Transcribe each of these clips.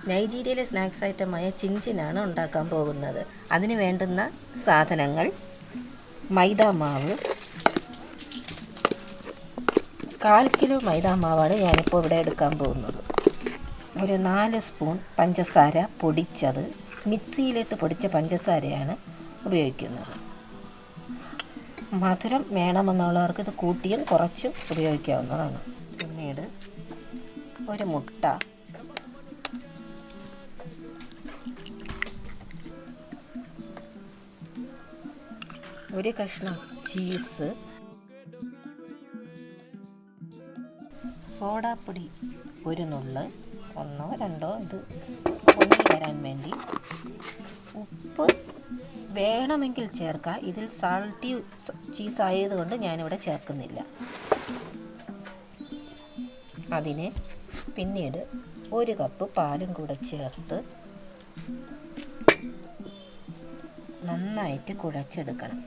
നൈജീരിയയിലെ snacks ഐറ്റമായ ചിൻചിനാണ് ഉണ്ടാക്കാൻ പോകുന്നത്. അതിന് വേണ്ടുന്ന സാധനങ്ങൾ: മൈദാമാവ്, 1/4 കിലോ മൈദാമാവാണ് ഞാനിപ്പോൾ ഇവിടെ എടുക്കാൻ പോകുന്നത്. ഒരു 4 സ്പൂൺ പഞ്ചസാര പൊടിച്ചത്, മിക്സിയിലിട്ട് പൊടിച്ച പഞ്ചസാരയാണ് ഉപയോഗിക്കുന്നത്. മധുരം വേണമെന്നുള്ളവർക്ക് ഇത് കൂട്ടിയും കുറച്ചും ഉപയോഗിക്കാവുന്നതാണ്. പിന്നീട് ഒരു മുട്ട, ഒരു കഷ്ണം ചീസ്, സോഡാപ്പൊടി ഒരു നുള്ള്, 1 2 ഇത് പൊങ്ങി വരാൻ വേണ്ടി, ഉപ്പ് വേണമെങ്കിൽ ചേർക്കാം. ഇതിൽ സാൾട്ടി ചീസ് ആയതുകൊണ്ട് ഞാനിവിടെ ചേർക്കുന്നില്ല. അതിന് പിന്നീട് 1 കപ്പ് പാലും കൂടെ ചേർത്ത് നന്നായിട്ട് കുഴച്ചെടുക്കണം.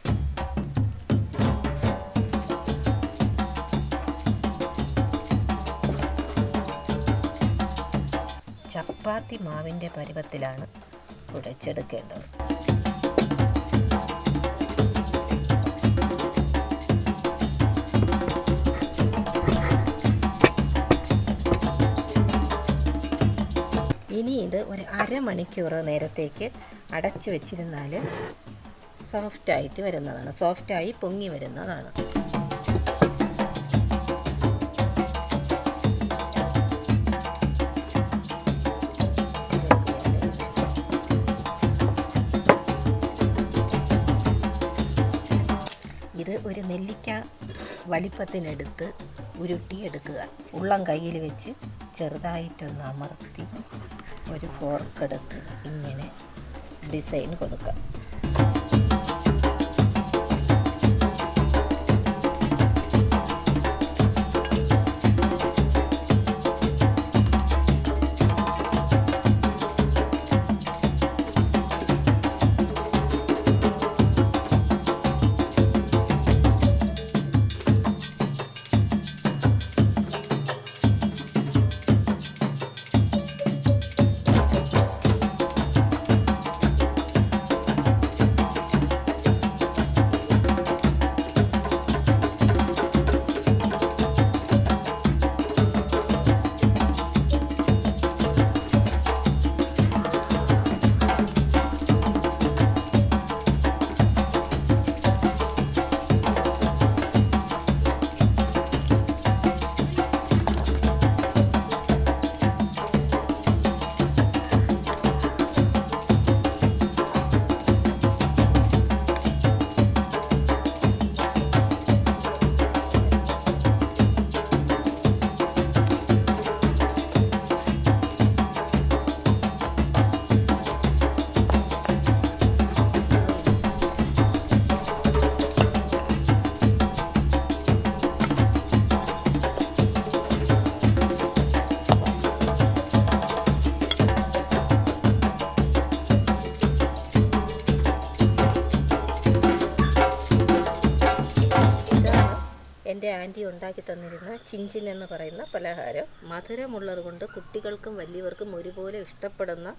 ചപ്പാത്തി മാവിൻ്റെ പരുവത്തിലാണ് കുഴച്ചെടുക്കേണ്ടത്. ഇനി ഇത് ഒരു അരമണിക്കൂർ നേരത്തേക്ക് അടച്ചു വെച്ചിരുന്നാൽ സോഫ്റ്റായിട്ട് വരുന്നതാണ്, സോഫ്റ്റായി പൊങ്ങി വരുന്നതാണ്. ഇത് ഒരു നെല്ലിക്ക വലിപ്പത്തിനെടുത്ത് ഉരുട്ടിയെടുക്കുക. ഉള്ളം കയ്യിൽ വെച്ച് ചെറുതായിട്ടൊന്ന് അമർത്തി ഒരു ഫോർക്കെടുത്ത് ഇങ്ങനെ ഡിസൈൻ കൊടുക്കുക. എൻ്റെ ആൻറ്റി ഉണ്ടാക്കി തന്നിരുന്ന ചിൻചിൻ എന്ന് പറയുന്ന പലഹാരം. മധുരമുള്ളത് കൊണ്ട് കുട്ടികൾക്കും വലിയവർക്കും ഒരുപോലെ ഇഷ്ടപ്പെടുന്ന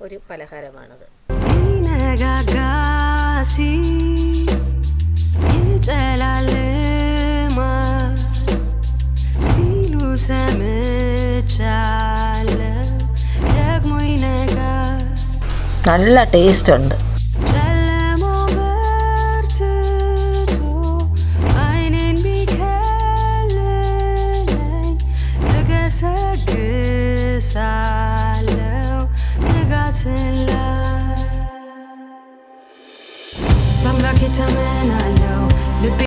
ഒരു പലഹാരമാണത്. നല്ല ടേസ്റ്റ് ഉണ്ട്.